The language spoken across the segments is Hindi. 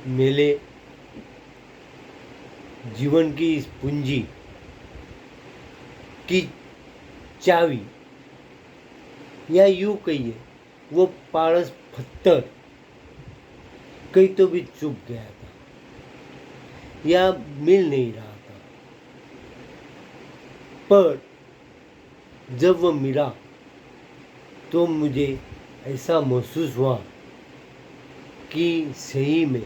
मेरे जीवन की इस पूंजी की चाबी, या यूँ कहिए वो पारस पत्थर कहीं तो भी चुप गया था या मिल नहीं रहा था, पर जब वो मिला तो मुझे ऐसा महसूस हुआ कि सही में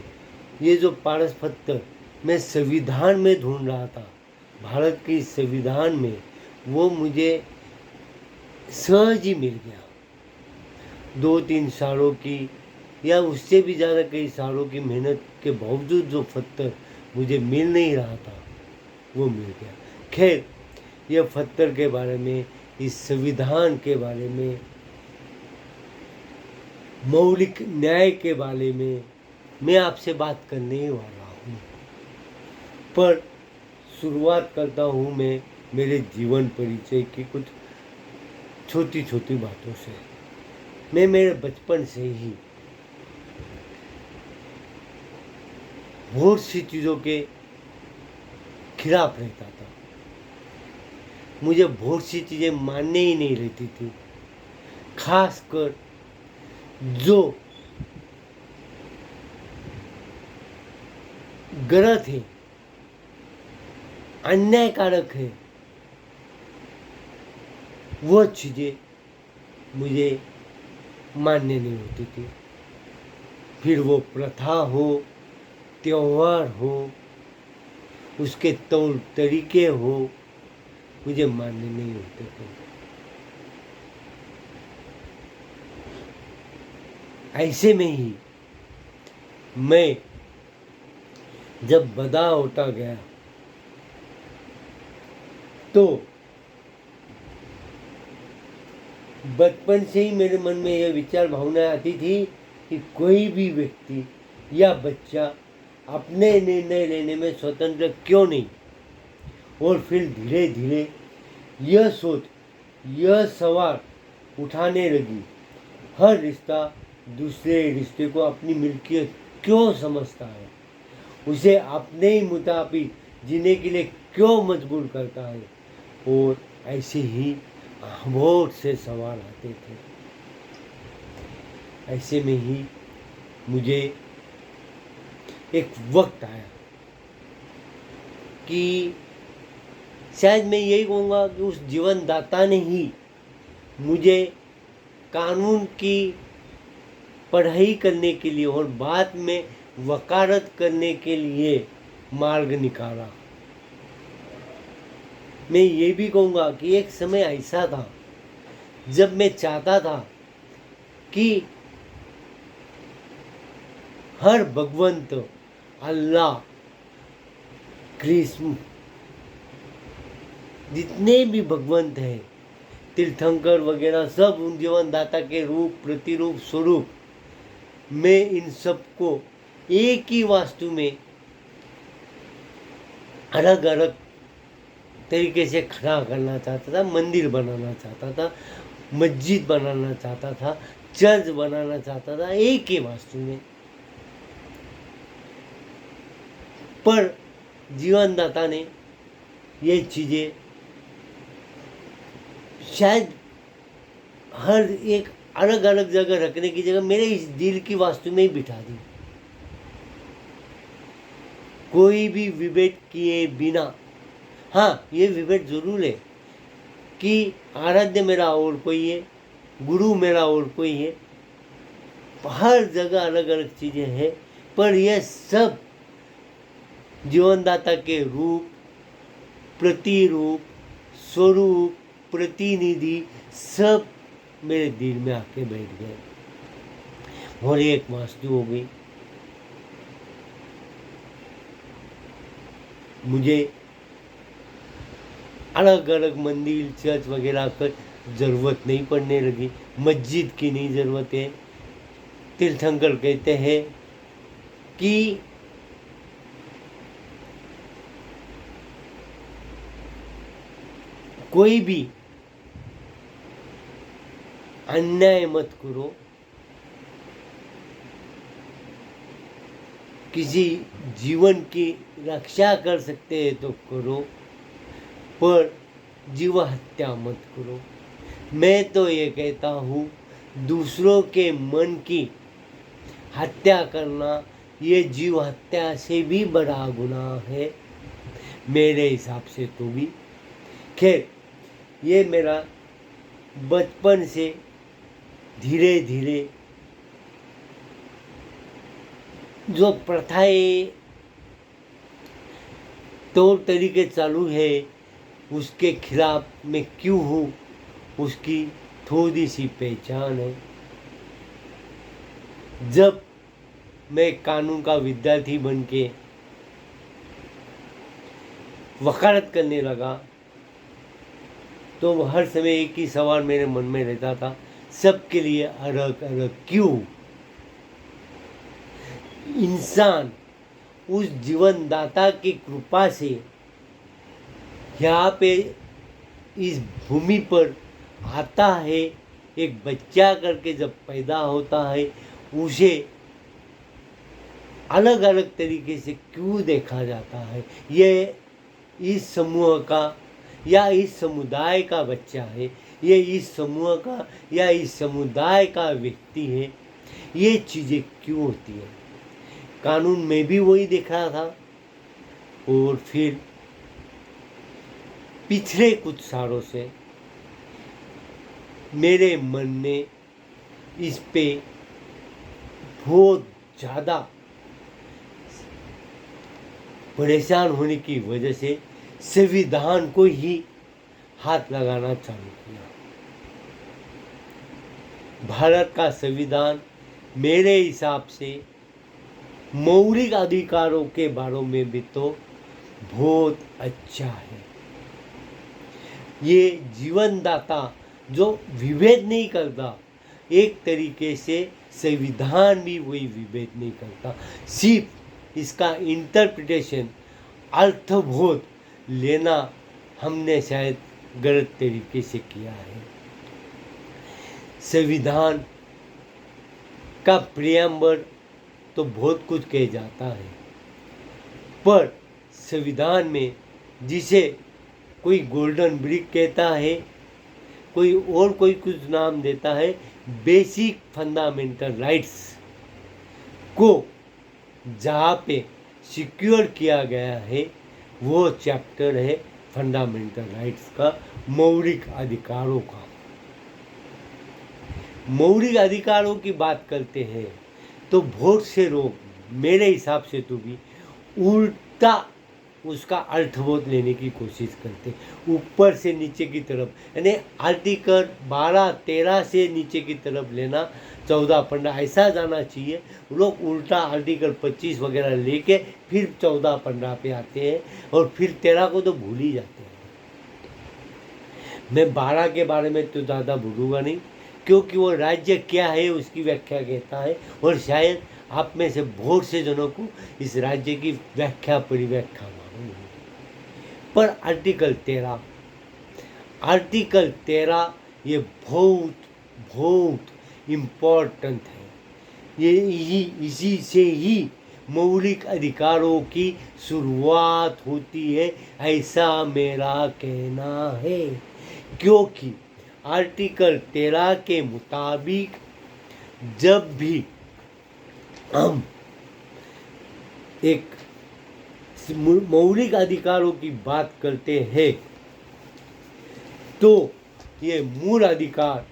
ये जो पारस पत्थर मैं संविधान में ढूंढ रहा था, भारत की संविधान में, वो मुझे सहज ही मिल गया। 2-3 सालों की या उससे भी ज़्यादा कई सालों की मेहनत के बावजूद जो पत्थर मुझे मिल नहीं रहा था वो मिल गया। खैर, यह पत्थर के बारे में, इस संविधान के बारे में, मौलिक न्याय के बारे में मैं आपसे बात करने ही वाला हूँ। पर शुरुआत करता हूँ मैं मेरे जीवन परिचय की कुछ छोटी छोटी बातों से। मैं मेरे बचपन से ही बहुत सी चीज़ों के खिलाफ रहता था। मुझे बहुत सी चीज़ें मानने ही नहीं रहती थी, खासकर जो गलत है, अन्यायकारक है, वो चीज़ें मुझे मानने नहीं होती थी। फिर वो प्रथा हो, त्योहार हो, उसके तौर तरीके हो, मुझे मानने नहीं होते थे। ऐसे में ही मैं जब बड़ा होता गया तो बचपन से ही मेरे मन में यह विचार भावना आती थी कि कोई भी व्यक्ति या बच्चा अपने निर्णय लेने में स्वतंत्र क्यों नहीं। और फिर धीरे धीरे यह सोच, यह सवाल उठाने लगी, हर रिश्ता दूसरे रिश्ते को अपनी मिल्कियत क्यों समझता है, उसे अपने ही मुताबिक जीने के लिए क्यों मजबूर करता है। और ऐसे ही बहुत से सवाल आते थे। ऐसे में ही मुझे एक वक्त आया कि शायद मैं यही कहूँगा कि उस जीवनदाता ने ही मुझे कानून की पढ़ाई करने के लिए और बाद में वकालत करने के लिए मार्ग निकाला। मैं ये भी कहूँगा कि एक समय ऐसा था जब मैं चाहता था कि हर भगवंत, अल्लाह, कृष्ण, जितने भी भगवंत हैं, तीर्थंकर वगैरह, सब उन जीवनदाता के रूप, प्रतिरूप, स्वरूप, मैं इन सबको एक ही वास्तु में अलग अलग तरीके से खड़ा करना चाहता था, मंदिर बनाना चाहता था, मस्जिद बनाना चाहता था, चर्च बनाना चाहता था, एक ही वास्तु में। पर जीवनदाता ने ये चीज़ें शायद हर एक अलग अलग जगह रखने की जगह मेरे इस दिल की वास्तु में ही बिठा दी, कोई भी विभेद किए बिना। हाँ, ये विभेद जरूर है कि आराध्य मेरा और कोई है, गुरु मेरा और कोई है, हर जगह अलग अलग चीज़ें हैं, पर यह सब जीवनदाता के रूप, प्रतिरूप, स्वरूप, प्रतिनिधि सब मेरे दिल में आके बैठ गए और एक वास्तु हो गई। मुझे अलग अलग मंदिर, चर्च वगैरह का ज़रूरत नहीं पड़ने लगी, मस्जिद की नहीं ज़रूरत है। तीर्थंकर कहते हैं कि कोई भी अन्याय मत करो, किसी जीवन की रक्षा कर सकते हैं तो करो, पर जीव हत्या मत करो। मैं तो ये कहता हूँ, दूसरों के मन की हत्या करना ये जीव हत्या से भी बड़ा गुनाह है मेरे हिसाब से तो भी। खैर, ये मेरा बचपन से धीरे धीरे जो प्रथाएं तौर तरीके चालू है उसके खिलाफ मैं क्यों हूँ, उसकी थोड़ी सी पहचान है। जब मैं कानून का विद्यार्थी बन के वकालत करने लगा तो हर समय एक ही सवाल मेरे मन में रहता था, सबके लिए अलग अलग क्यों? इंसान उस जीवनदाता की कृपा से यहाँ पे इस भूमि पर आता है, एक बच्चा करके जब पैदा होता है उसे अलग अलग तरीके से क्यों देखा जाता है? ये इस समूह का या इस समुदाय का बच्चा है, ये इस समूह का या इस समुदाय का व्यक्ति है, ये चीज़ें क्यों होती है? कानून में भी वही देख रहा था। और फिर पिछले कुछ सालों से मेरे मन ने इस पे बहुत ज़्यादा परेशान होने की वजह से संविधान को ही हाथ लगाना चालू किया। भारत का संविधान मेरे हिसाब से मौलिक अधिकारों के बारे में भी तो बहुत अच्छा है। ये जीवनदाता जो विभेद नहीं करता, एक तरीके से संविधान भी वही विभेद नहीं करता, सिर्फ इसका इंटरप्रिटेशन अर्थबोध लेना हमने शायद गलत तरीके से किया है। संविधान का प्रियम्बर तो बहुत कुछ कह जाता है, पर संविधान में जिसे कोई गोल्डन ब्रिक कहता है, कोई और कोई कुछ नाम देता है, बेसिक फंडामेंटल राइट्स को जहाँ पे सिक्योर किया गया है वो चैप्टर है फंडामेंटल राइट्स का, मौलिक अधिकारों का। मौलिक अधिकारों की बात करते हैं तो बहुत से लोग मेरे हिसाब से तो भी उल्टा उसका अर्थबोध लेने की कोशिश करते, ऊपर से नीचे की तरफ, यानी आर्टिकल 12-13 से नीचे की तरफ लेना, 14-15 ऐसा जाना चाहिए। लोग उल्टा आर्टिकल 25 वगैरह लेके फिर 14-15 पे आते हैं और फिर 13 को तो भूल ही जाते हैं। मैं 12 के बारे में तो ज़्यादा भूलूंगा नहीं, क्योंकि वो राज्य क्या है उसकी व्याख्या कहता है, और शायद आप में से बहुत से जनों को इस राज्य की व्याख्या परिव्याख्या मालूम है। पर आर्टिकल 13 ये बहुत बहुत इम्पोर्टेंट है। ये इसी से ही मौलिक अधिकारों की शुरुआत होती है, ऐसा मेरा कहना है। क्योंकि आर्टिकल 13 के मुताबिक जब भी हम एक मौलिक अधिकारों की बात करते हैं तो ये मूल अधिकार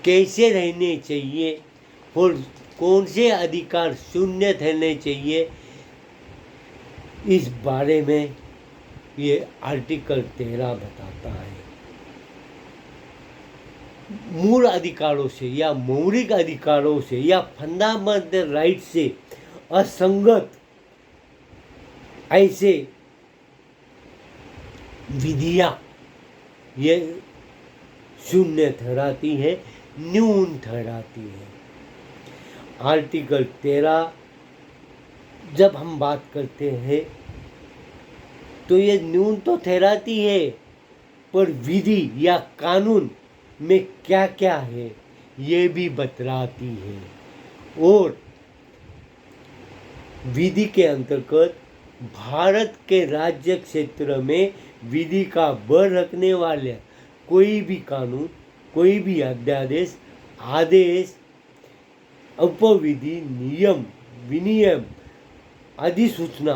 कैसे रहने चाहिए और कौन से अधिकार शून्य रहने चाहिए, इस बारे में ये आर्टिकल 13 बताता है। मूल अधिकारों से या मौलिक अधिकारों से या फंडामेंटल राइट से असंगत ऐसे विधियां ये शून्य ठहराती है, न्यून ठहराती है। आर्टिकल 13 जब हम बात करते हैं तो ये न्यून तो ठहराती है, पर विधि या कानून में क्या क्या है ये भी बतलाती है। और विधि के अंतर्गत भारत के राज्य क्षेत्र में विधि का बल रखने वाले कोई भी कानून, कोई भी अध्यादेश, आदेश, उपविधि, नियम, विनियम, अधिसूचना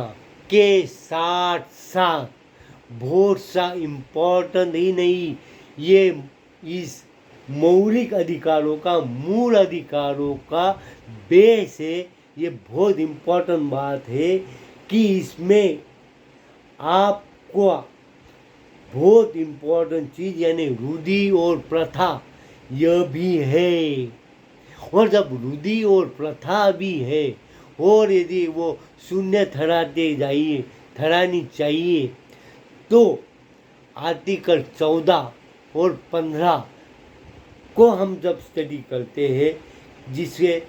के साथ साथ बहुत सा इम्पोर्टेंट ही नहीं, ये इस मौलिक अधिकारों का, मूल अधिकारों का बेस है। ये बहुत इम्पोर्टेंट बात है कि इसमें आपको बहुत इम्पोर्टेंट चीज़ यानी रूढ़ि और प्रथा यह भी है। और जब रूढ़ि और प्रथा भी है और यदि वो शून्य ठहरानी चाहिए तो आर्टिकल 14 और 15 को हम जब स्टडी करते हैं, जिससे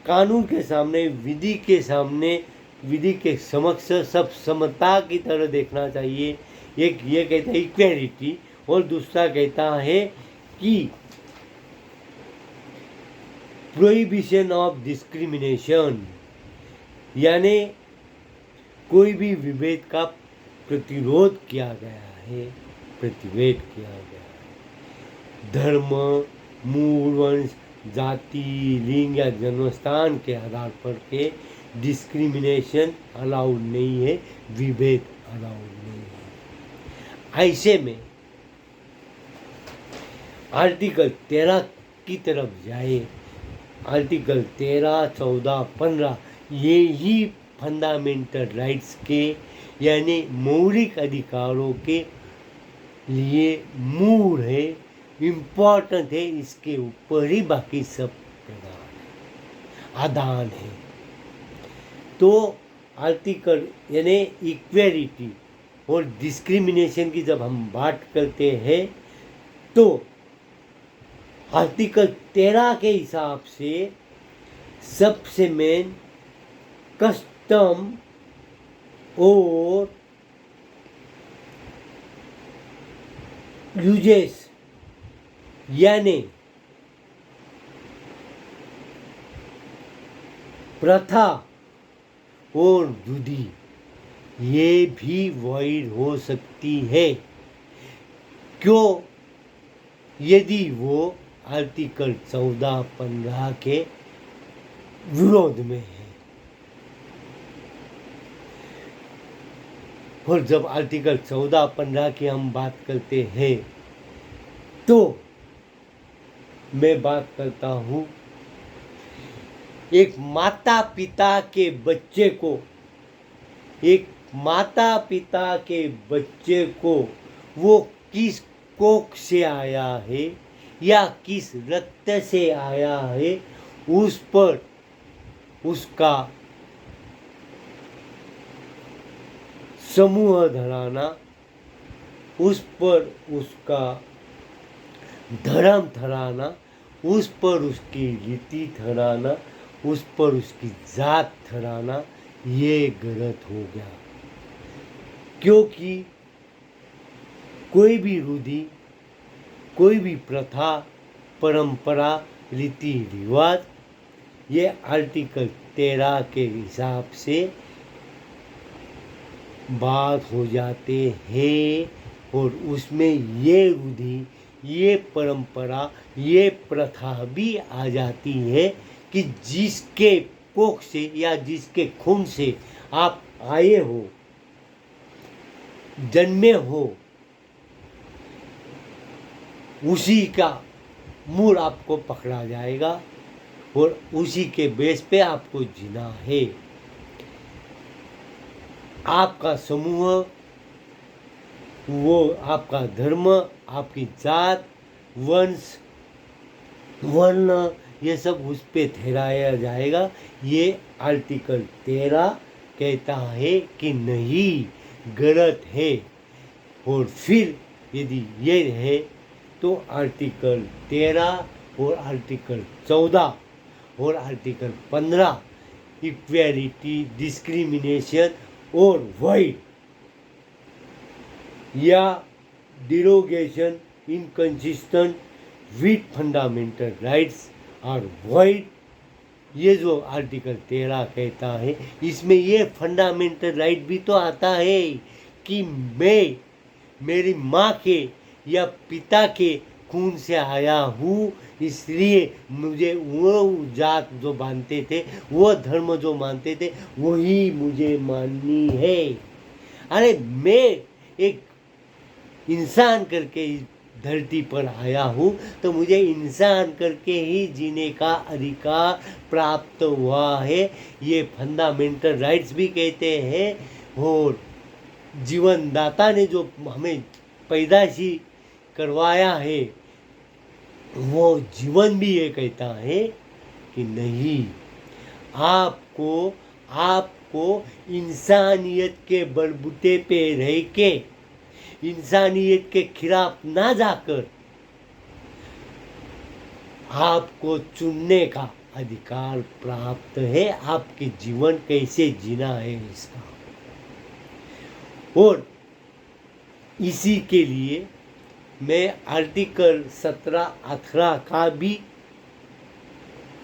कानून के सामने, विधि के सामने, विधि के समक्ष सब समता की तरह देखना चाहिए। एक ये कहता है इक्वेलिटी और दूसरा कहता है कि प्रोहिबिशन ऑफ डिस्क्रिमिनेशन, यानी कोई भी विभेद का प्रतिरोध किया गया है, प्रतिवेद किया गया है। धर्म, मूल, वंश, जाति, लिंग या जन्मस्थान के आधार पर के डिस्क्रिमिनेशन अलाउड नहीं है, विभेद अलाउड नहीं है। ऐसे में आर्टिकल 13 की तरफ जाए, आर्टिकल 13, 14, 15 ये ही फंडामेंटल राइट्स के यानी मौलिक अधिकारों के लिए मूल है, इम्पोर्टेंट है। इसके ऊपर ही बाकी सब आदान है। तो आर्टिकल यानी इक्वेलिटी और डिस्क्रिमिनेशन की जब हम बात करते हैं तो आर्टिकल 13 के हिसाब से सबसे मेन कस्टम और यूजेस यानी प्रथा और रूढ़ि ये भी वॉइड हो सकती है। क्यों? यदि वो आर्टिकल 14, 15 के विरोध में है। और जब आर्टिकल 14, 15 की हम बात करते हैं तो मैं बात करता हूँ एक माता पिता के बच्चे को, एक माता पिता के बच्चे को वो किस कोख से आया है या किस रक्त से आया है उस पर उसका समूह धराना, उस पर उसका धर्म ठहराना, उस पर उसकी रीति ठहराना, उस पर उसकी जात ठहराना, ये गलत हो गया। क्योंकि कोई भी रूढ़ि, कोई भी प्रथा, परंपरा, रीति रिवाज ये आर्टिकल 13 के हिसाब से बात हो जाते हैं और उसमें ये रूढ़ि, ये परंपरा, ये प्रथा भी आ जाती है कि जिसके कोख से या जिसके खून से आप आए हो, जन्मे हो, उसी का मूल आपको पकड़ा जाएगा और उसी के बेस पे आपको जीना है। आपका समूह, वो आपका धर्म, आपकी जात, वंश, वर्ण ये सब उस पे ठहराया जाएगा। ये आर्टिकल 13 कहता है कि नहीं, गलत है। और फिर यदि ये है तो आर्टिकल 13 और आर्टिकल 14 और आर्टिकल 15 इक्वेलिटी, डिस्क्रिमिनेशन और void या derogation inconsistent with fundamental rights are void ये जो आर्टिकल 13 कहता है, इसमें ये फंडामेंटल राइट भी तो आता है कि मैं मेरी माँ के या पिता के खून से आया हूँ, इसलिए मुझे वो जात जो मानते थे, वो धर्म जो मानते थे, वही मुझे माननी है। अरे मैं एक इंसान करके इस धरती पर आया हूँ, तो मुझे इंसान करके ही जीने का अधिकार प्राप्त हुआ है। ये फंडामेंटल राइट्स भी कहते हैं। और जीवनदाता ने जो हमें पैदाइशी करवाया है, वो जीवन भी ये कहता है कि नहीं, आपको आपको इंसानियत के बलबूते पे रह के, इंसानियत के खिलाफ ना जाकर आपको चुनने का अधिकार प्राप्त है, आपके जीवन कैसे जीना है इसका। और इसी के लिए मैं आर्टिकल 17-18 का भी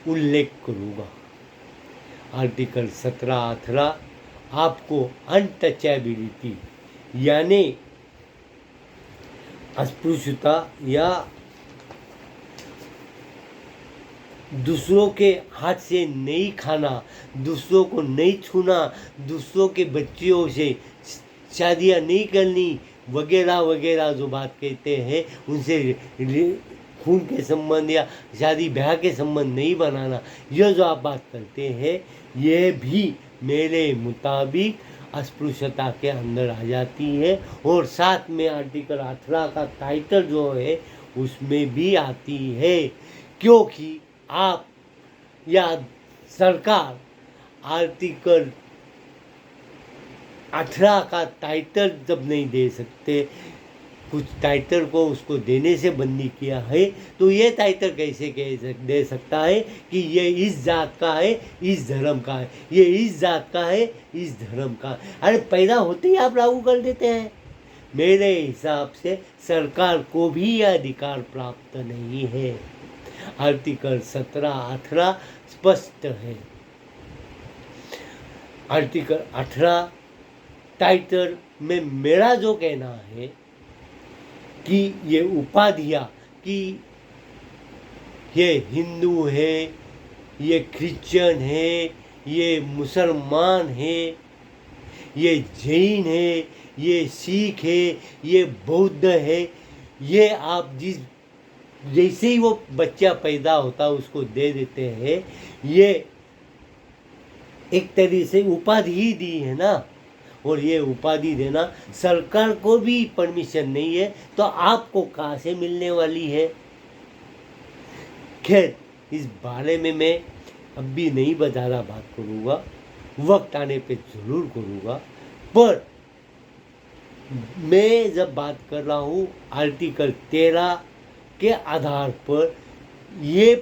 उल्लेख करूँगा। आर्टिकल 17-18 आपको अनटचेबिलिटी यानी अस्पृश्यता या दूसरों के हाथ से नहीं खाना, दूसरों को नहीं छूना, दूसरों के बच्चियों से शादियाँ नहीं करनी, वगैरह वगैरह जो बात कहते हैं, उनसे खून के संबंध या शादी ब्याह के संबंध नहीं बनाना, यह जो आप बात करते हैं, ये भी मेरे मुताबिक अस्पृश्यता के अंदर आ जाती है। और साथ में आर्टिकल 18 का टाइटल जो है उसमें भी आती है, क्योंकि आप या सरकार आर्टिकल 18 का टाइटल जब नहीं दे सकते, कुछ टाइटल को उसको देने से बंदी किया है, तो ये टाइटल कैसे दे सकता है कि ये इस जात का है, इस धर्म का है, ये इस जात का है, इस धर्म का है। अरे पैदा होते ही आप लागू कर देते हैं। मेरे हिसाब से सरकार को भी यह अधिकार प्राप्त नहीं है। आर्टिकल 17-18 स्पष्ट है। आर्टिकल 18 टाइटल में मेरा जो कहना है कि ये उपाधियाँ कि ये हिंदू है, ये क्रिश्चियन है, ये मुसलमान है, ये जैन है, ये सिख है, ये बौद्ध है, ये आप जैसे ही वो बच्चा पैदा होता है उसको दे देते हैं, ये एक तरीके से उपाधि ही दी है ना। और ये उपाधि देना सरकार को भी परमिशन नहीं है, तो आपको कहाँ से मिलने वाली है। खैर, इस बारे में मैं अब भी नहीं ज़्यादा बात करूँगा, वक्त आने पे ज़रूर करूँगा। पर मैं जब बात कर रहा हूँ आर्टिकल 13 के आधार पर, ये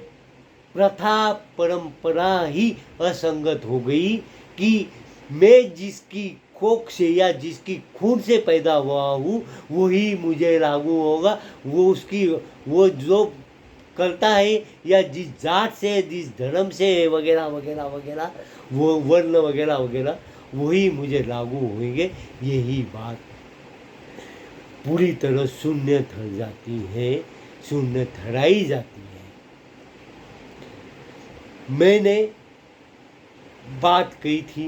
प्रथा परंपरा ही असंगत हो गई कि मैं जिसकी कोख से या जिसकी खून से पैदा हुआ हूँ वही मुझे लागू होगा, वो जो करता है या जिस जात से, जिस धर्म से वगैरह वगैरह वगैरह, वो वर्ण वगैरह वगैरह, वही मुझे लागू होंगे। यही बात पूरी तरह शून्य ठहर जाती है, शून्य ठहराई जाती है। मैंने बात कही थी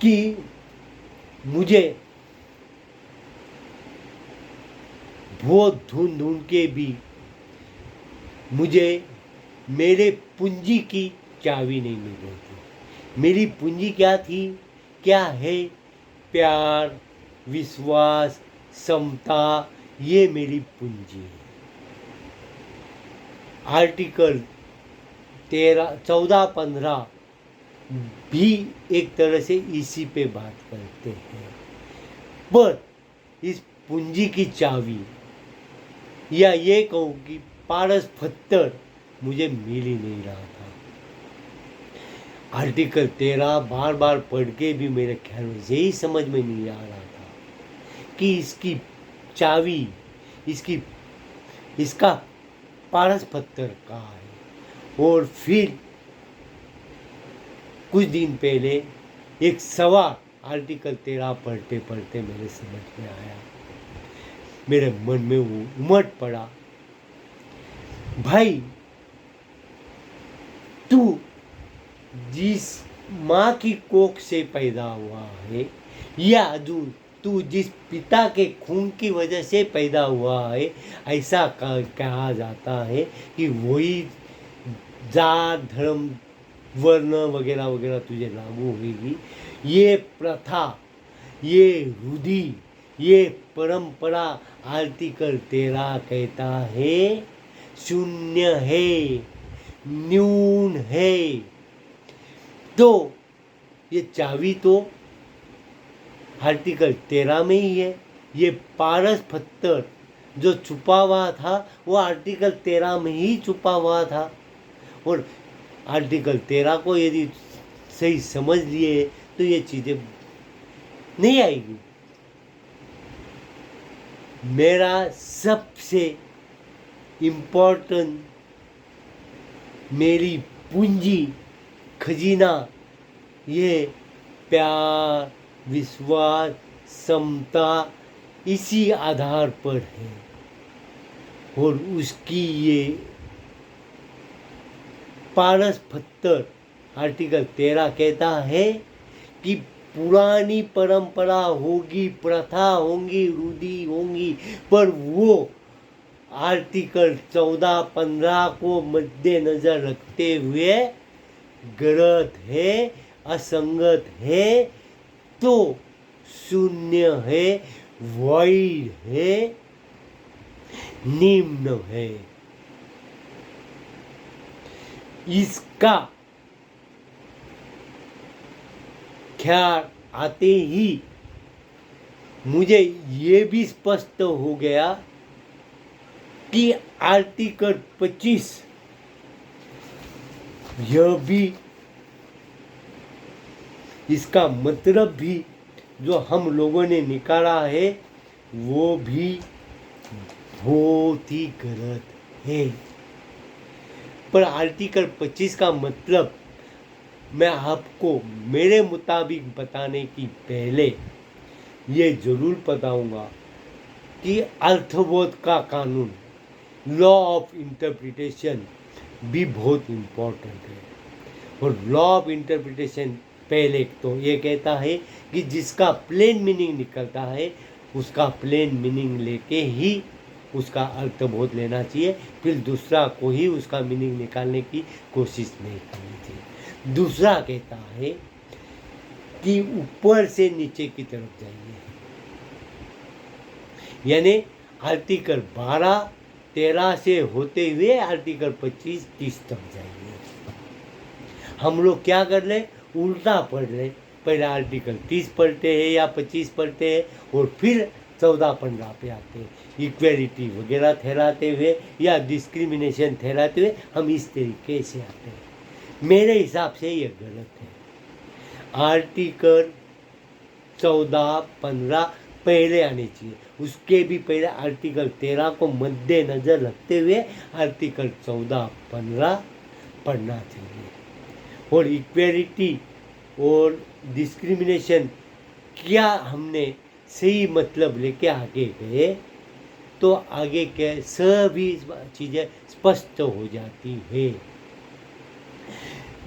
कि मुझे बहुत ढूंढ के भी मुझे मेरे पूंजी की चाबी नहीं मिल रही थी। मेरी पूंजी क्या थी, क्या है? प्यार, विश्वास, समता, ये मेरी पूंजी है। आर्टिकल 14-15 भी एक तरह से इसी पे बात करते हैं। पर इस पूंजी की चाबी या ये कहूँ कि पारस पत्थर मुझे मिल ही नहीं रहा था। आर्टिकल 13 बार बार पढ़ के भी मेरे ख्याल में यही समझ में नहीं आ रहा था कि इसकी चाबी, इसका पारस पत्थर कहाँ है। और फिर कुछ दिन पहले एक सवाल आर्टिकल 13 पढ़ते पढ़ते मेरे समझ में आया, मेरे मन में वो उमड़ पड़ा। भाई, तू जिस माँ की कोख से पैदा हुआ है या तू जिस पिता के खून की वजह से पैदा हुआ है, ऐसा कहा जाता है कि वही जात धर्म वर्ण वगैरह वगैरह तुझे लागू होगी। ये प्रथा, ये रूढ़ी, ये परंपरा आर्टिकल 13 कहता है शून्य है, न्यून है। तो ये चाबी तो आर्टिकल 13 में ही है। ये पारस पत्थर जो छुपा हुआ था वो आर्टिकल 13 में ही छुपा हुआ था। और आर्टिकल 13 को यदि सही समझ लिए तो ये चीज़ें नहीं आएगी। मेरा सबसे इम्पोर्टेंट, मेरी पूंजी, खजीना ये प्यार, विश्वास, समता इसी आधार पर है। और उसकी ये पारस पत्थर आर्टिकल 13 कहता है कि पुरानी परंपरा होगी, प्रथा होंगी, रूढ़ी होंगी, पर वो आर्टिकल 14-15 को मद्देनजर रखते हुए गलत है, असंगत है, तो शून्य है, वॉइड है, निम्न है। इसका ख्याल आते ही मुझे ये भी स्पष्ट हो गया कि आर्टिकल 25 यह भी, इसका मतलब भी जो हम लोगों ने निकाला है वो भी बहुत ही गलत है। पर आर्टिकल 25 का मतलब मैं आपको मेरे मुताबिक बताने की पहले ये जरूर बताऊंगा कि अर्थबोध का कानून, लॉ ऑफ इंटरप्रिटेशन भी बहुत इम्पोर्टेंट है। और लॉ ऑफ इंटरप्रिटेशन पहले तो ये कहता है कि जिसका प्लेन मीनिंग निकलता है उसका प्लेन मीनिंग लेके ही उसका अर्थबोध लेना चाहिए, फिर दूसरा को ही उसका मीनिंग निकालने की कोशिश नहीं करनी चाहिए। दूसरा कहता है कि ऊपर से नीचे की तरफ जाइए, यानी आर्टिकल 12-13 से होते हुए आर्टिकल 25-30 तक जाइए। हम लोग क्या कर ले, उल्टा पढ़ ले, पहले आर्टिकल 30 पढ़ते हैं या 25 पढ़ते हैं और फिर 14-15 पे आते हैं। इक्वेलिटी वगैरह ठहराते हुए या डिस्क्रिमिनेशन ठहराते हुए हम इस तरीके से आते हैं। मेरे हिसाब से ये गलत है। आर्टिकल 14-15 पहले आने चाहिए, उसके भी पहले आर्टिकल 13 को मद्देनजर रखते हुए आर्टिकल 14-15 पढ़ना चाहिए। और इक्वेलिटी और डिस्क्रिमिनेशन क्या हमने सही मतलब लेके आगे गए तो आगे के सभी चीज़ें स्पष्ट हो जाती है।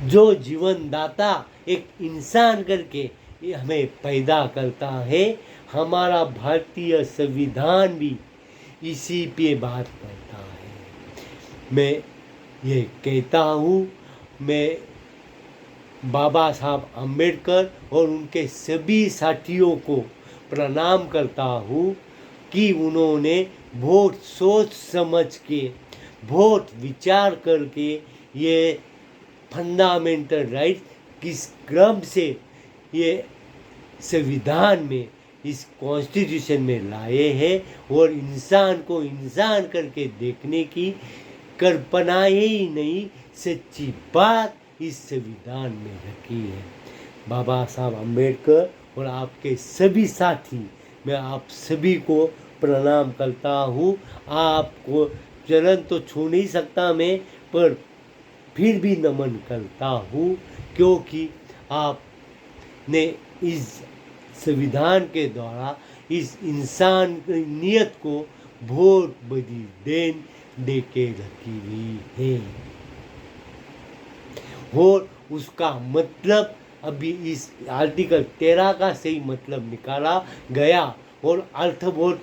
जो जीवनदाता एक इंसान करके हमें पैदा करता है, हमारा भारतीय संविधान भी इसी पे बात करता है। मैं ये कहता हूँ, मैं बाबा साहब अम्बेडकर और उनके सभी साथियों को प्रणाम करता हूँ कि उन्होंने बहुत सोच समझ के, बहुत विचार करके ये फंडामेंटल राइट किस क्रम से ये संविधान में, इस कॉन्स्टिट्यूशन में लाए हैं और इंसान को इंसान करके देखने की कल्पना ही नहीं, सच्ची बात इस संविधान में रखी है। बाबा साहब अम्बेडकर और आपके सभी साथी, मैं आप सभी को प्रणाम करता हूँ। आपको चरण तो छू नहीं सकता मैं, पर फिर भी नमन करता हूँ, क्योंकि आपने इस संविधान के द्वारा इस इंसानियत को बहुत बड़ी देन दे के रखी हुई है। और उसका मतलब अभी इस आर्टिकल 13 का सही मतलब निकाला गया और अर्थबोध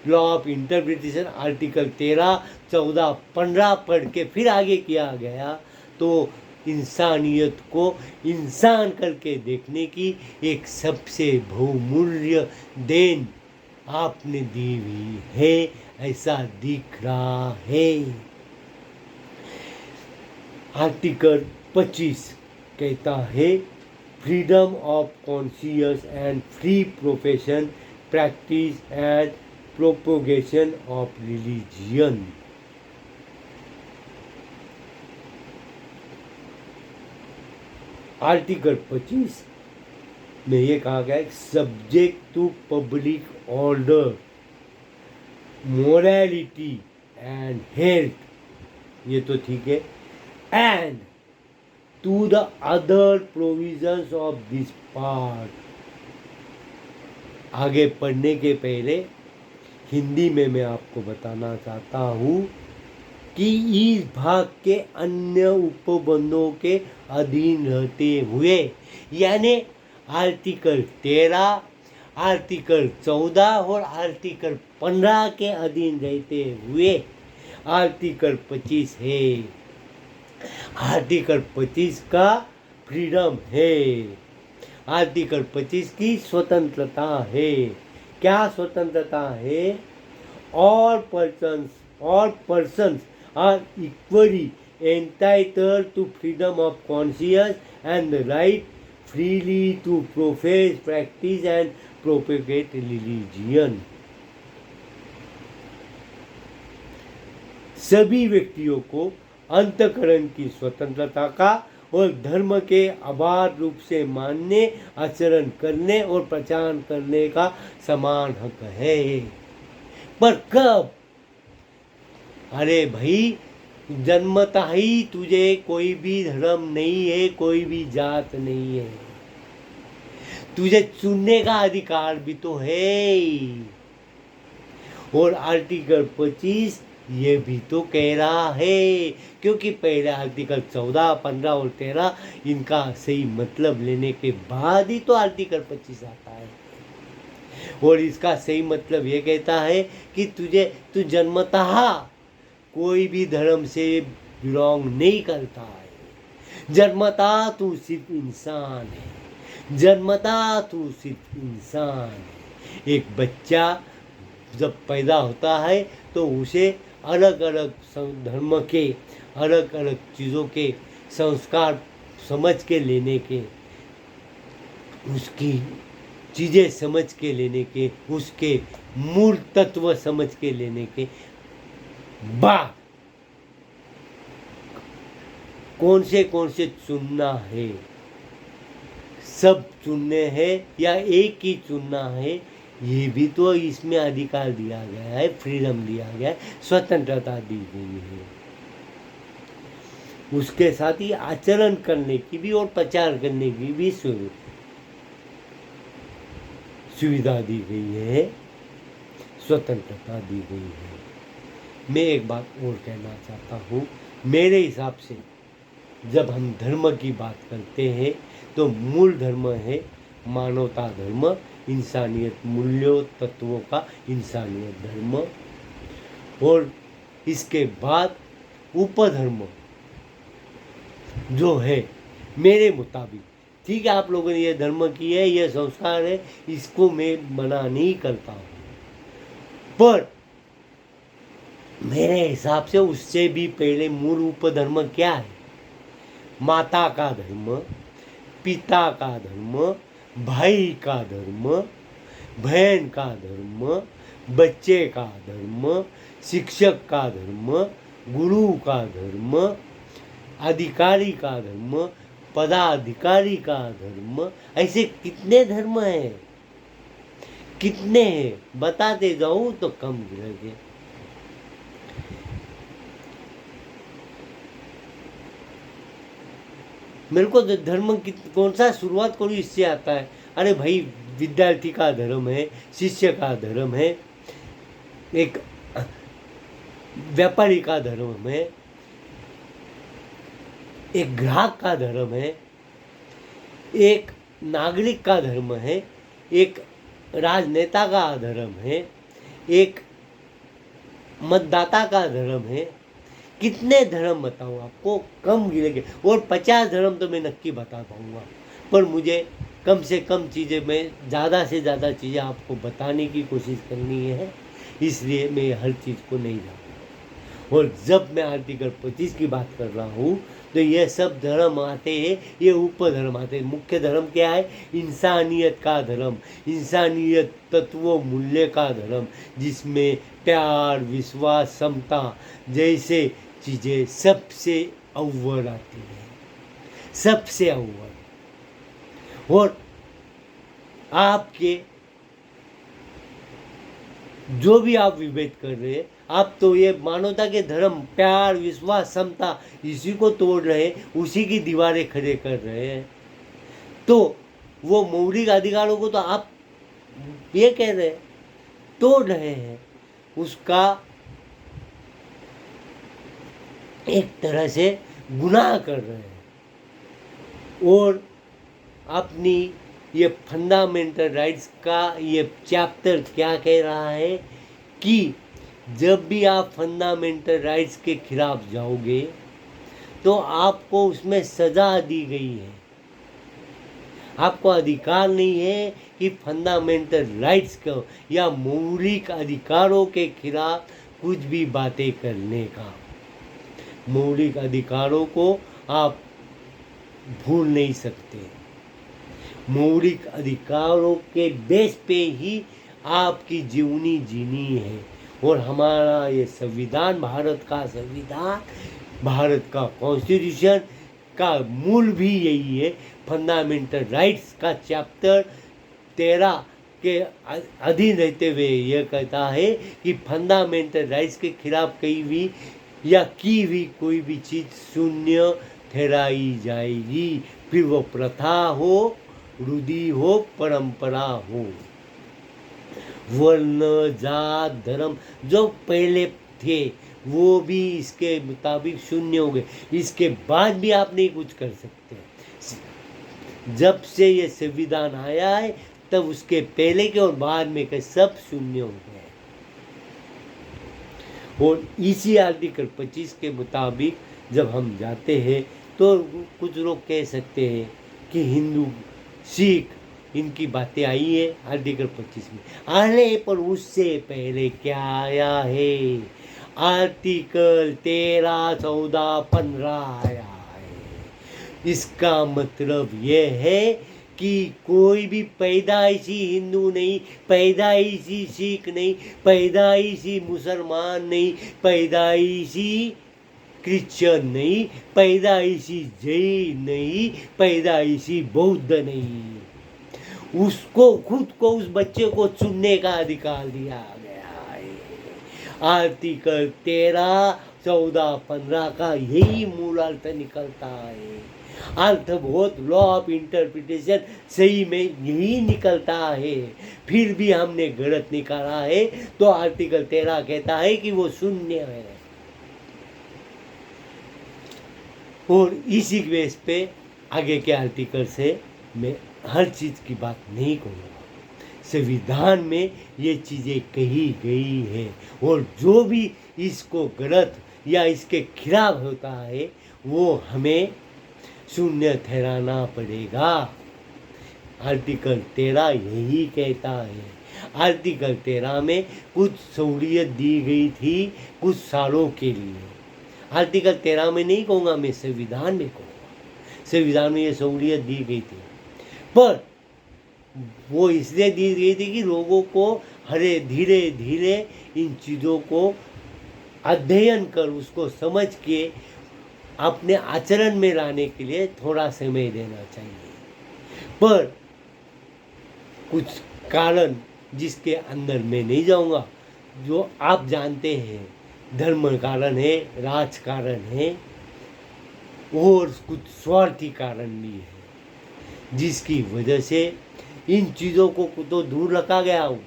लॉ ऑफ इंटरप्रिटेशन आर्टिकल 13, 14, 15 पढ़ के फिर आगे किया गया तो इंसानियत को इंसान करके देखने की एक सबसे बहुमूल्य देन आपने दी हुई है, ऐसा दिख रहा है। आर्टिकल 25 कहता है freedom of conscious and free profession practice and propagation of religion. Article 25 में ये कहा गया है subject to public order, morality and health, ये तो ठीक है, and to the other provisions of this part. आगे पढ़ने के पहले हिंदी में मैं आपको बताना चाहता हूँ कि इस भाग के अन्य उपबंधों के अधीन रहते हुए, यानी आर्टिकल 13, आर्टिकल 14 और आर्टिकल 15 के अधीन रहते हुए आर्टिकल 25 है। आर्टिकल 25 का फ्रीडम है, आर्टिकल 25 की स्वतंत्रता है। क्या स्वतंत्रता है? All persons are equally entitled to freedom of conscience and the right freely to profess, practice and propagate religion। सभी व्यक्तियों को अंतःकरण की स्वतंत्रता का और धर्म के अबाध रूप से मानने, आचरण करने और प्रचार करने का समान हक है। पर कब? अरे भाई, जन्मता ही तुझे कोई भी धर्म नहीं है, कोई भी जात नहीं है, तुझे चुनने का अधिकार भी तो है। और आर्टिकल 25 ये भी तो कह रहा है, क्योंकि पहले आर्टिकल 14, 15 और 13 इनका सही मतलब लेने के बाद ही तो आर्टिकल 25 आता है। और इसका सही मतलब ये कहता है कि तू जन्मतः कोई भी धर्म से बिलोंग नहीं करता है, जन्मतः तू सिर्फ इंसान है, जन्मतः तू सिर्फ इंसान है। एक बच्चा जब पैदा होता है तो उसे अलग अलग धर्म के, अलग अलग चीज़ों के संस्कार समझ के लेने के, उसकी चीज़ें समझ के लेने के, उसके मूल तत्व समझ के लेने के बाद कौन से चुनना है, सब चुनने हैं या एक ही चुनना है, ये भी तो इसमें अधिकार दिया गया है, फ्रीडम दिया गया है, स्वतंत्रता दी गई है। उसके साथ ही आचरण करने की भी और प्रचार करने की भी सुविधा दी गई है, स्वतंत्रता दी गई है। मैं एक बात और कहना चाहता हूँ, मेरे हिसाब से जब हम धर्म की बात करते हैं तो मूल धर्म है मानवता धर्म, इंसानियत मूल्यों तत्वों का इंसानियत धर्म, और इसके बाद उपधर्म जो है मेरे मुताबिक, ठीक है, आप लोगों ने ये धर्म की है, ये संस्कार है, इसको मैं मना नहीं करता हूँ, पर मेरे हिसाब से उससे भी पहले मूल उपधर्म क्या है? माता का धर्म, पिता का धर्म, भाई का धर्म, बहन का धर्म, बच्चे का धर्म, शिक्षक का धर्म, गुरु का धर्म, अधिकारी का धर्म, पदाधिकारी का धर्म, ऐसे कितने धर्म हैं? कितने हैं बताते जाऊं तो कम गिरेंगे। मेरे को धर्म की कौन सा शुरुआत करूँ इससे आता है। अरे भाई, विद्यार्थी का धर्म है, शिष्य का धर्म है, एक व्यापारी का धर्म है, एक ग्राहक का धर्म है, एक नागरिक का धर्म है, एक राजनेता का धर्म है, एक मतदाता का धर्म है। कितने धर्म बताऊँ आपको, कम गिनेंगे। और 50 धर्म तो मैं नक्की बता पाऊँगा, पर मुझे कम से कम चीज़ें, मैं ज़्यादा से ज़्यादा चीज़ें आपको बताने की कोशिश करनी है, इसलिए मैं हर चीज़ को नहीं जानता। और जब मैं आर्टिकल 25 की बात कर रहा हूँ तो ये सब धर्म आते हैं, ये उपधर्म आते हैं। मुख्य धर्म क्या है? इंसानियत का धर्म, इंसानियत तत्व मूल्य का धर्म, जिसमें प्यार, विश्वास, समता जैसे चीज़ें सबसे अव्वल आती है, सबसे अव्वल। और आपके जो भी आप विभेद कर रहे हैं, आप तो ये मानवता के धर्म, प्यार, विश्वास, समता, इसी को तोड़ रहे हैं, उसी की दीवारें खड़े कर रहे हैं। तो वो मौलिक अधिकारों को तो आप ये कह रहे हैं तोड़ रहे हैं, उसका एक तरह से गुनाह कर रहे हैं। और अपनी ये फंडामेंटल राइट्स का ये चैप्टर क्या कह रहा है कि जब भी आप फंडामेंटल राइट्स के खिलाफ जाओगे तो आपको उसमें सज़ा दी गई है। आपको अधिकार नहीं है कि फंडामेंटल राइट्स को या मौलिक अधिकारों के खिलाफ कुछ भी बातें करने का। मौलिक अधिकारों को आप भूल नहीं सकते। मौलिक अधिकारों के बेस पे ही आपकी जीवनी जीनी है। और हमारा ये संविधान, भारत का संविधान, भारत का कॉन्स्टिट्यूशन का मूल भी यही है। फंडामेंटल राइट्स का चैप्टर 13 के अधीन रहते हुए यह कहता है कि फंडामेंटल राइट्स के खिलाफ कहीं भी या की हुई कोई भी चीज़ शून्य ठहराई जाएगी, फिर वो प्रथा हो, रूढ़ि हो, परंपरा हो। वर्ण, जात, धर्म जो पहले थे वो भी इसके मुताबिक शून्य हो गए। इसके बाद भी आप नहीं कुछ कर सकते। जब से ये संविधान आया है तब उसके पहले के और बाद में के सब शून्य हो गए। और इसी आर्टिकल 25 के मुताबिक जब हम जाते हैं तो कुछ लोग कह सकते हैं कि हिंदू, सिख, इनकी बातें आई है आर्टिकल 25 में। अरे पर उससे पहले क्या आया है? आर्टिकल 13, 14, 15 आया है। इसका मतलब यह है कि कोई भी पैदाइशी हिंदू नहीं, पैदाइशी सिख नहीं, पैदाइशी मुसलमान नहीं, पैदाइशी क्रिश्चियन नहीं, पैदाइशी जैन नहीं, पैदाइशी बौद्ध नहीं, उसको खुद को, उस बच्चे को चुनने का अधिकार दिया गया है। आर्टिकल 13, 14, 15 का यही मूल अर्थ निकलता है। अर्थ बहुत लॉ ऑफ इंटरप्रिटेशन सही में यही निकलता है। फिर भी हमने गलत निकाला है तो आर्टिकल 13 कहता है कि वो शून्य है। और इसी बेस पे आगे के आर्टिकल से मैं हर चीज़ की बात नहीं करूँगा। संविधान में ये चीज़ें कही गई है और जो भी इसको गलत या इसके खिलाफ होता है वो हमें शून्य ठहराना पड़ेगा। आर्टिकल 13 यही कहता है। आर्टिकल 13 में कुछ सहूलियत दी गई थी कुछ सालों के लिए। आर्टिकल 13 में नहीं कहूँगा मैं, संविधान में कहूँगा। संविधान में ये सहूलियत दी गई थी, पर वो इसलिए दी गई थी कि लोगों को हरे धीरे धीरे इन चीज़ों को अध्ययन कर, उसको समझ के अपने आचरण में लाने के लिए थोड़ा समय देना चाहिए। पर कुछ कारण जिसके अंदर मैं नहीं जाऊंगा, जो आप जानते हैं, धर्म कारण है, राजकारण है, और कुछ स्वार्थी कारण भी है, जिसकी वजह से इन चीज़ों को तो दूर रखा गया हो,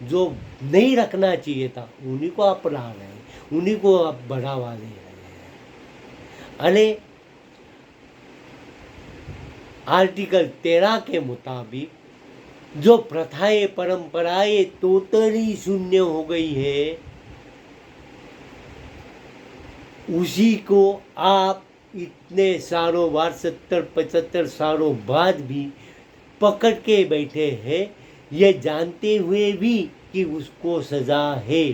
जो नहीं रखना चाहिए था उन्हीं को अपना रहे हैं, उन्हीं को आप बढ़ावा दे रहे हैं। अरे आर्टिकल 13 के मुताबिक जो प्रथाएं परंपराएं टोटली शून्य हो गई है, उसी को आप इतने सालों बाद 70-75 सालों बाद भी पकड़ के बैठे हैं, ये जानते हुए भी कि उसको सजा है।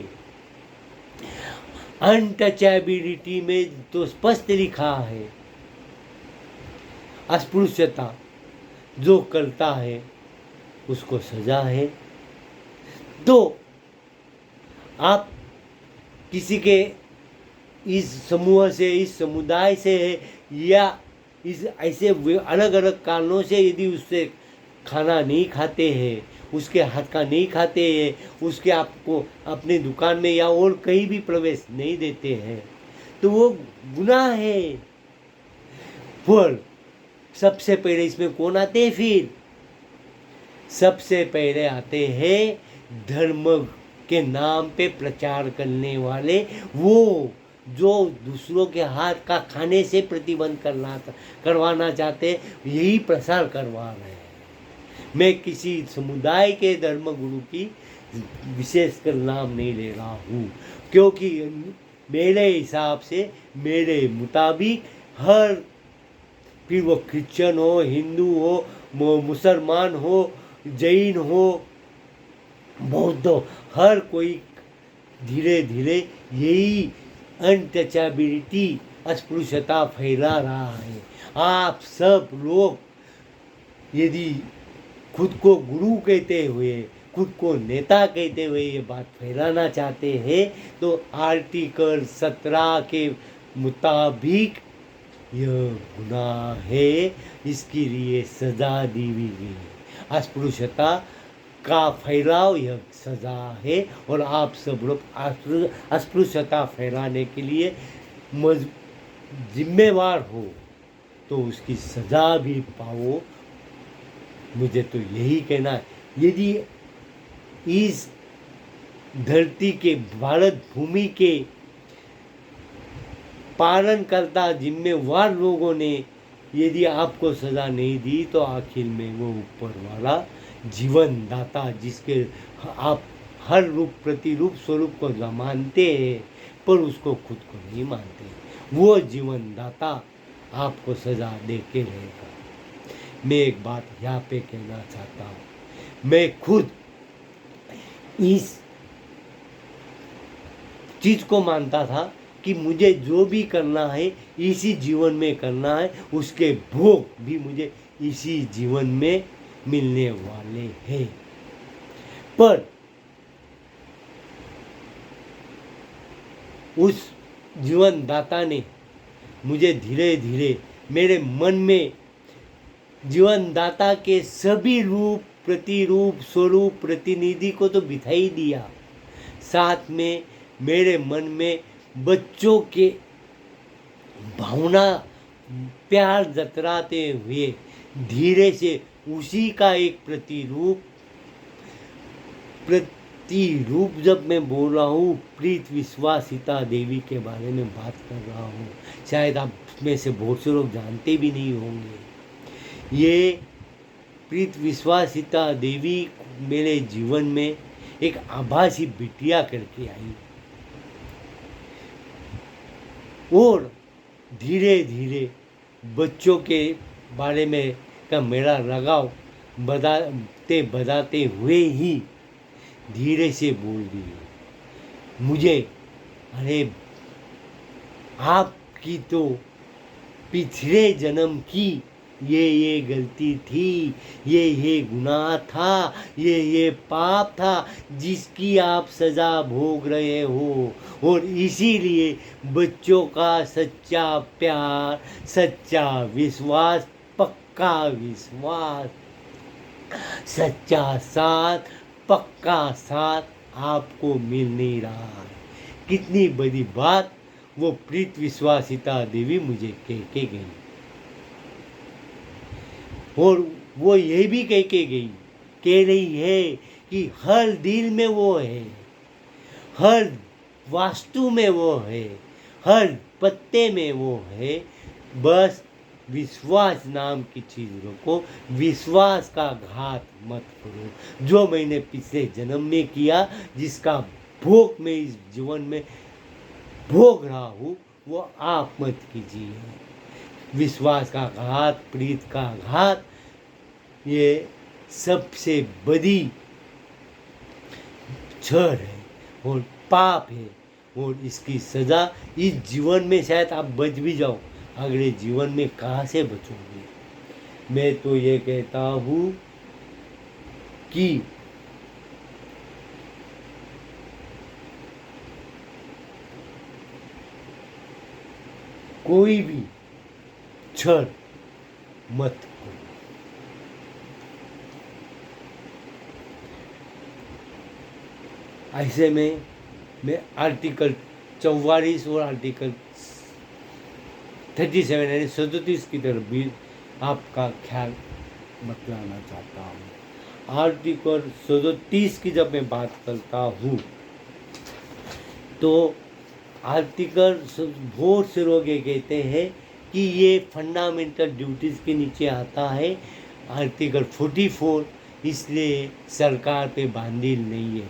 अनटचेबिलिटी में तो स्पष्ट लिखा है, अस्पृश्यता जो करता है उसको सजा है। तो आप किसी के इस समूह से, इस समुदाय से या इस ऐसे अलग अलग कारणों से यदि उससे खाना नहीं खाते हैं, उसके हाथ का नहीं खाते हैं, उसके आपको अपनी दुकान में या और कहीं भी प्रवेश नहीं देते हैं, तो वो गुनाह है। पर सबसे पहले इसमें कौन आते हैं? फिर सबसे पहले आते हैं धर्म के नाम पे प्रचार करने वाले, वो जो दूसरों के हाथ का खाने से प्रतिबंध करवाना चाहते हैं, यही प्रसार करवा रहे हैं। मैं किसी समुदाय के धर्मगुरु की विशेषकर नाम नहीं ले रहा हूँ, क्योंकि मेरे हिसाब से, मेरे मुताबिक हर, फिर वो क्रिश्चियन हो, हिंदू हो, मुसलमान हो, जैन हो, बौद्ध हो, हर कोई धीरे धीरे यही अनटचेबिलिटी, अस्पृश्यता फैला रहा है। आप सब लोग यदि खुद को गुरु कहते हुए, खुद को नेता कहते हुए ये बात फैलाना चाहते हैं, तो आर्टिकल 17 के मुताबिक यह गुनाह है, इसके लिए सजा दी हुई है। अस्पृश्यता का फैलाव यह सजा है, और आप सब लोग अस्पृश्यता फैलाने के लिए जिम्मेवार हो, तो उसकी सजा भी पाओ। मुझे तो यही कहना है। यदि इस धरती के, भारत भूमि के पालन करता जिम्मेवार लोगों ने यदि आपको सजा नहीं दी, तो आखिर में वो ऊपर वाला जीवन दाता, जिसके आप हर रूप, प्रतिरूप, स्वरूप को मानते हैं पर उसको खुद को नहीं मानते, वो जीवन दाता आपको सजा दे के रहेगा। मैं एक बात यहाँ पे कहना चाहता हूँ, मैं खुद इस चीज को मानता था कि मुझे जो भी करना है इसी जीवन में करना है, उसके भोग भी मुझे इसी जीवन में मिलने वाले हैं। पर उस जीवन दाता ने मुझे धीरे धीरे मेरे मन में जीवन दाता के सभी रूप, प्रतिरूप, स्वरूप, प्रतिनिधि को तो बिठा ही दिया, साथ में मेरे मन में बच्चों के भावना, प्यार जतराते हुए धीरे से उसी का एक प्रतिरूप जब मैं बोल रहा हूँ, प्रीत विश्वासिता देवी के बारे में बात कर रहा हूँ। शायद आप में से बहुत से लोग जानते भी नहीं होंगे। ये प्रीत विश्वासिता देवी मेरे जीवन में एक आभासी बिटिया करके आई, और धीरे धीरे बच्चों के बारे में का मेरा लगाव बताते हुए ही धीरे से बोल दी, मुझे, अरे आपकी तो पिछले जन्म की ये गलती थी, ये गुनाह था, ये पाप था जिसकी आप सजा भोग रहे हो, और इसीलिए बच्चों का सच्चा प्यार, सच्चा विश्वास, पक्का विश्वास, सच्चा साथ, पक्का साथ आपको मिल नहीं रहा है। कितनी बड़ी बात वो प्रीत विश्वासिता देवी मुझे कह के गई, और वो ये भी कह रही है कि हर दिल में वो है, हर वास्तु में वो है, हर पत्ते में वो है। बस विश्वास नाम की चीज़ रखो, विश्वास का घात मत करो। जो मैंने पिछले जन्म में किया, जिसका भोग मैं इस जीवन में भोग रहा हूँ, वो आप मत कीजिए। विश्वास का घात, प्रीत का घात, ये सबसे बड़ी छल है और पाप है, और इसकी सज़ा इस जीवन में शायद आप बच भी जाओ, अगले जीवन में कहाँ से बचोगे। मैं तो ये कहता हूँ कि कोई भी छल मत करो। ऐसे में मैं आर्टिकल 44 और आर्टिकल 37 यानी 37 की तरफ भी आपका ख्याल बतलाना चाहता हूँ। आर्टिकल 37 की जब मैं बात करता हूँ तो आर्टिकल बहुत से लोग ये कहते हैं कि ये फंडामेंटल ड्यूटीज़ के नीचे आता है, आर्टिकल 44 इसलिए सरकार पे बांधिल नहीं है।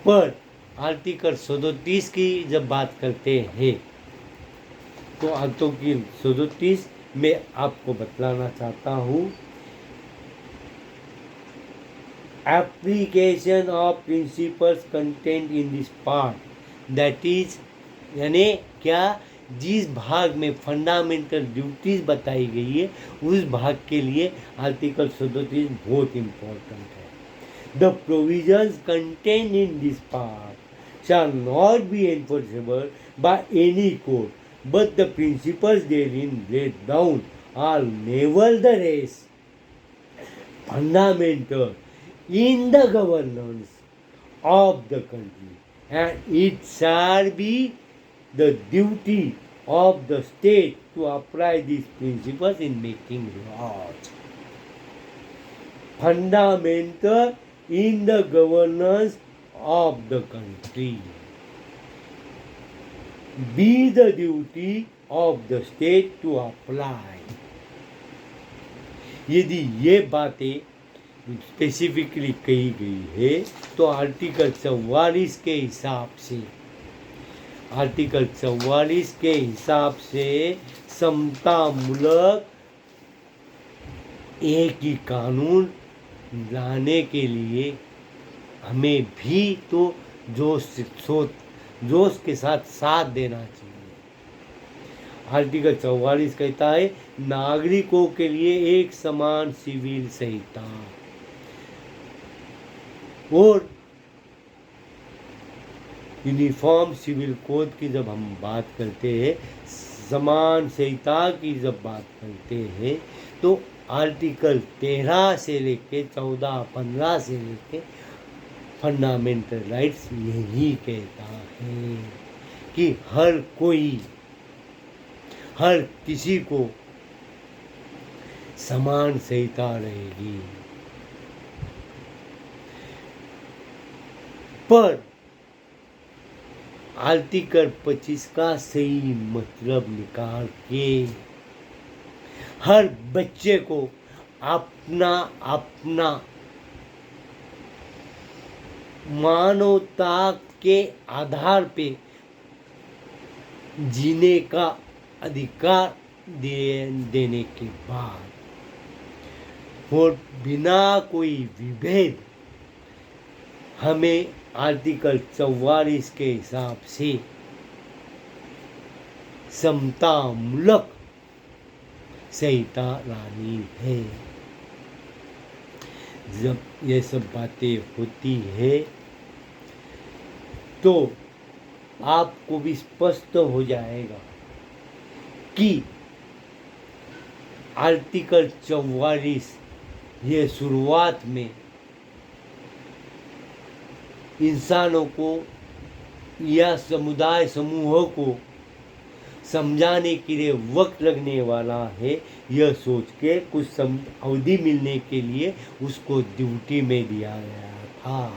पर आर्टिकल 37 की जब बात करते हैं तो आर्टिकल 37 मैं आपको बतलाना चाहता हूँ। Application of principles content in this part, that is यानी क्या, जिस भाग में फंडामेंटल ड्यूटीज बताई गई है उस भाग के लिए आर्टिकल 37 बहुत इम्पोर्टेंट है। The provisions content in this part shall not be enforceable by any court, but the principles therein laid down are nevertheless fundamental in the governance of the country, and it shall be the duty of the state to apply these principles in making laws. Fundamental in the governance of the country, be the duty of the state to apply. यदि ये बातें स्पेसिफिकली कही गई है तो आर्टिकल 44 के हिसाब से, आर्टिकल 44 के हिसाब से समतामूलक एक ही कानून लाने के लिए हमें भी तो जोश के साथ देना चाहिए। आर्टिकल 44 कहता है नागरिकों के लिए एक समान सिविल संहिता, और यूनिफॉर्म सिविल कोड की जब हम बात करते हैं, समान संहिता की जब बात करते हैं, तो आर्टिकल 13 से लेके 14, 15 से लेके फंडामेंटल राइट्स यही कहता है कि हर किसी को समान संहिता रहेगी। पर आर्टिकल 25 का सही मतलब निकाल के हर बच्चे को अपना मानवता के आधार पे जीने का अधिकार देने के बाद और बिना कोई विभेद हमें आर्टिकल 44 के हिसाब से समतामूलक संहिता लानी है। जब ये सब बातें होती है तो आपको भी स्पष्ट हो जाएगा कि आर्टिकल 44 ये शुरुआत में इंसानों को या समुदाय समूहों को समझाने के लिए वक्त लगने वाला है, यह सोच के कुछ अवधि मिलने के लिए उसको ड्यूटी में दिया गया था।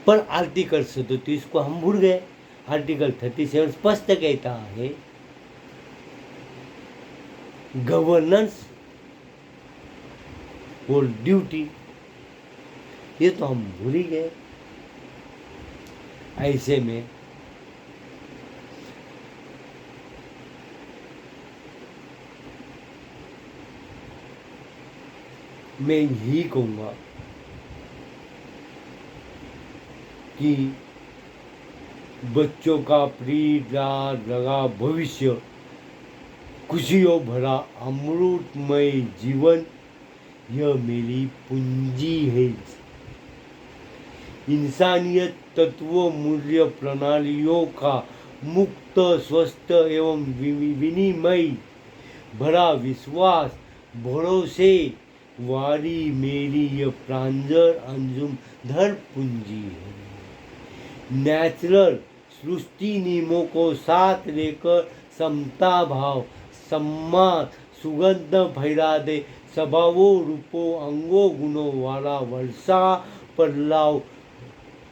पर आर्टिकल 37 को हम भूल गए। आर्टिकल 37 स्पष्ट कहता है गवर्नेंस और ड्यूटी, ये तो हम भूल ही गए। ऐसे में मैं यही कहूँगा कि बच्चों का प्रीत लगा भविष्य, खुशियों भरा अमृतमय जीवन, यह मेरी पूंजी है। इंसानियत तत्वों मूल्य प्रणालियों का मुक्त स्वस्थ एवं विनिमय भरा विश्वास भरोसे वाली मेरी यह प्रांजल अंजुम धर पूंजी है। नेचुरल सृष्टि नियमों को साथ लेकर समता भाव सम्मान सुगंध फैला दे स्वभावों रूपों अंगों गुणों वाला वर्षा पल्लाव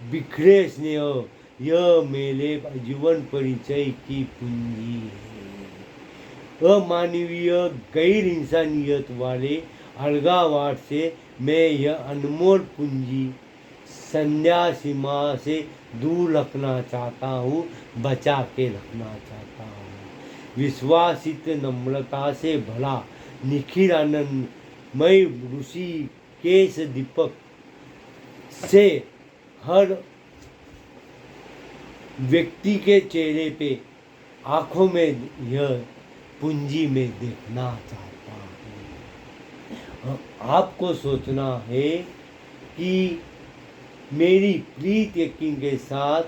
बिखरे स्नेह, यह मेरे जीवन परिचय की पूंजी है। अमानवीय गैर इंसानियत वाले अलगावाद से मैं यह अनमोल पूंजी संध्या सीमा से दूर रखना चाहता हूँ, बचा के रखना चाहता हूँ। विश्वासित नम्रता से भला निखिल आनंदमय ऋषि केश दीपक से हर व्यक्ति के चेहरे पे आंखों में यह पूंजी में देखना चाहता हूँ। आपको सोचना है कि मेरी प्रीत यकीन के साथ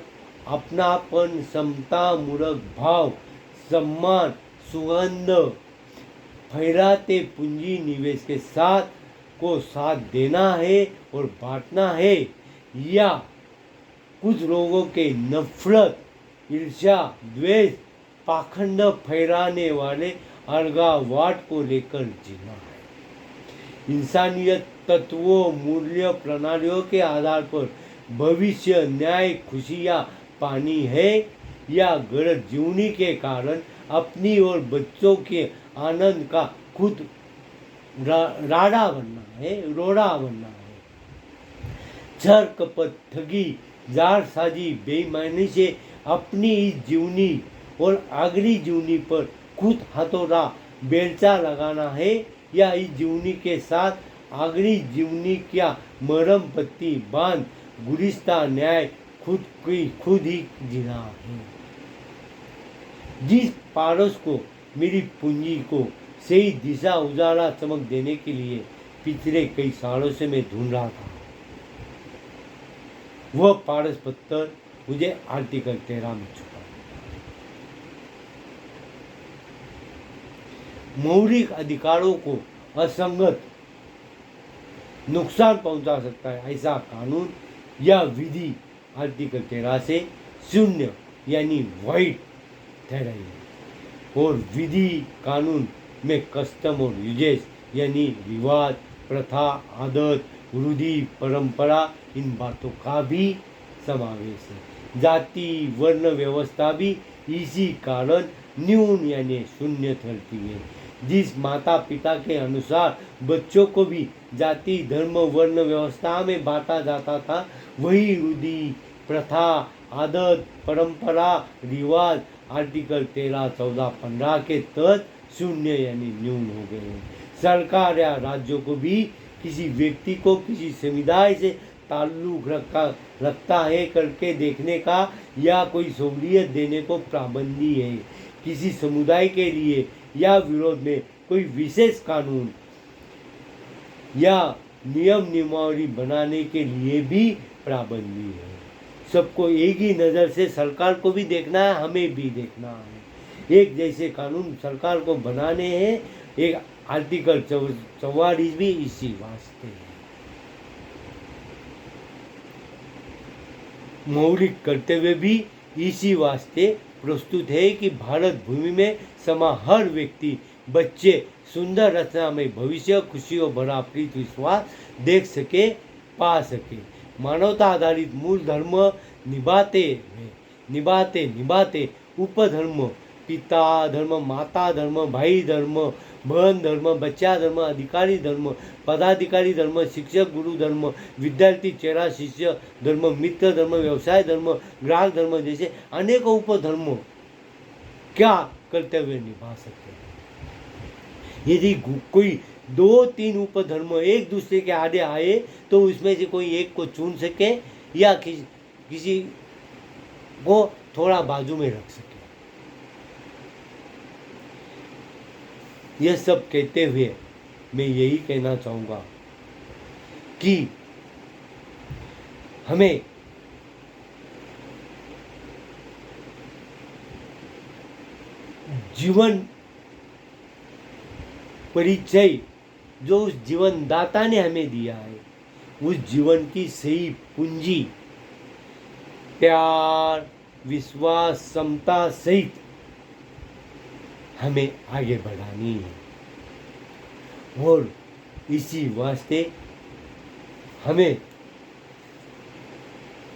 अपनापन समता मूलक भाव सम्मान सुगंध फैलाते पूंजी निवेश के साथ को साथ देना है और बांटना है, या कुछ लोगों के नफरत ईर्ष्या द्वेष पाखंड फैलाने वाले अलगावाद को लेकर जीना है। इंसानियत तत्वों मूल्य प्रणालियों के आधार पर भविष्य न्याय खुशियाँ पानी है, या गलत जीवनी के कारण अपनी और बच्चों के आनंद का खुद राड़ा बनना है, रोड़ा बनना है। छल कपट ठगी जालसाजी बेईमानी से अपनी इस जीवनी और अगली जीवनी पर खुद हथौड़ा बेलचा लगाना है, या इस जीवनी के साथ अगली जीवनी क्या मरम पत्ती बांध गुलिस्ता न्याय खुद ही जीना है। जिस पारस को मेरी पूंजी को सही दिशा उजाला चमक देने के लिए पिछले कई सालों से मैं ढूंढ रहा था, वह पारस पत्थर मुझे आर्टिकल 13 में छुपा। मौलिक अधिकारों को असंगत नुकसान पहुंचा सकता है ऐसा कानून या विधि आर्टिकल 13 से शून्य यानी वाइड ठहराई है। और विधि कानून में कस्टम और यूजेस यानी रिवाज प्रथा आदत रूढ़ि परंपरा इन बातों का भी समावेश है। जाति वर्ण व्यवस्था भी इसी कारण न्यून यानी शून्य ठहरती है। जिस माता पिता के अनुसार बच्चों को भी जाति धर्म वर्ण व्यवस्था में बांटा जाता था, वही रूढ़ि प्रथा आदत परंपरा रिवाज आर्टिकल 13, 14, 15 के तहत शून्य यानी न्यून हो गए हैं। सरकार या राज्यों को भी किसी व्यक्ति को किसी समुदाय से ताल्लुक रखता है करके देखने का या कोई सहूलियत देने को पाबंदी है। किसी समुदाय के लिए या विरोध में कोई विशेष कानून या नियम नियमावली बनाने के लिए भी पाबंदी है। सबको एक ही नज़र से सरकार को भी देखना है, हमें भी देखना है। एक जैसे कानून सरकार को बनाने हैं। एक आर्टिकल 44 भी इसी वास्ते है। मौलिक कर्तव्य भी इसी वास्ते प्रस्तुत है कि भारत भूमि में समा हर व्यक्ति, बच्चे सुंदर रचना में भविष्य, खुशियों भरा प्रीत विश्वास देख सके, पा सके। मानवता आधारित मूल धर्म निभाते निभाते उपधर्म, पिता धर्म, माता धर्म, भाई धर्म, बहन धर्म, बच्चा धर्म, अधिकारी धर्म, पदाधिकारी धर्म, शिक्षक गुरु धर्म, विद्यार्थी चेहरा शिष्य धर्म, मित्र धर्म, व्यवसाय धर्म, ग्राहक धर्म जैसे अनेकों उपधर्म क्या कर्तव्य निभा सकते हैं। यदि कोई 2-3 उपधर्म एक दूसरे के आगे आए तो उसमें से कोई एक को चुन सके या किसी को थोड़ा बाजू में रख सके। यह सब कहते हुए मैं यही कहना चाहूँगा कि हमें जीवन परिचय जो उस जीवन दाता ने हमें दिया है, उस जीवन की सही पूंजी प्यार, विश्वास, समता सहित हमें आगे बढ़ानी है। और इसी वास्ते हमें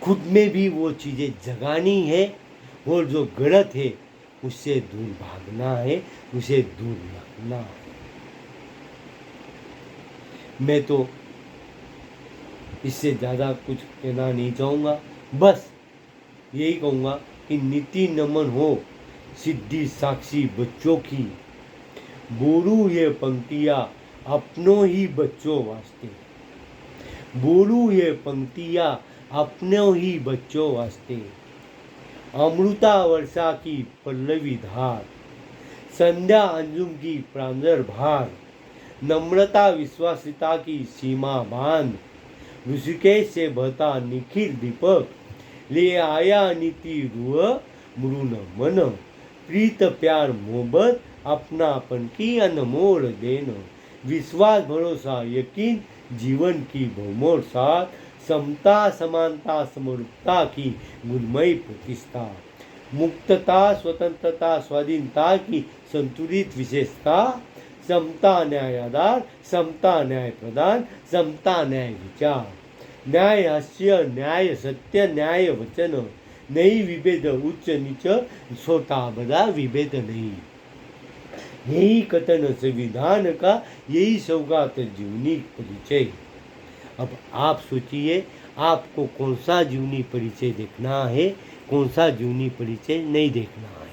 खुद में भी वो चीज़ें जगानी है और जो गलत है उससे दूर भागना है, उसे दूर रखना है। मैं तो इससे ज़्यादा कुछ कहना नहीं चाहूँगा, बस यही कहूँगा कि नीति नमन हो सिद्धि साक्षी बच्चों की, बोलू ये पंक्तियाँ अपनों ही बच्चों वास्ते, बोलू ये पंक्तियाँ अपनों ही बच्चों वास्ते। अमृता वर्षा की पल्लवी धार, संध्या अंजुम की प्रांजल भार, नम्रता विश्वासिता की सीमा बांध, ऋषिकेश से बहता निखिल दीपक, ले आया नीति रूह मृण मन, प्रीत प्यार मोहब्बत अपनापन की अनमोल देन, विश्वास भरोसा यकीन जीवन की बहुमोल साथ, समता समानता समरूपता की गुणमयी प्रतिष्ठा, मुक्तता स्वतंत्रता स्वाधीनता की संतुलित विशेषता, समता न्याय आधार, समता न्याय प्रदान, समता न्याय विचार, न्याय हास्य न्याय सत्य न्याय वचन, नहीं विभेद उच्च नीच छोटा बड़ा विभेद नहीं। यही कथन संविधान का, यही सौगात जीवनी परिचय। अब आप सोचिए आपको कौन सा जीवनी परिचय देखना है, कौन सा जीवनी परिचय नहीं देखना है।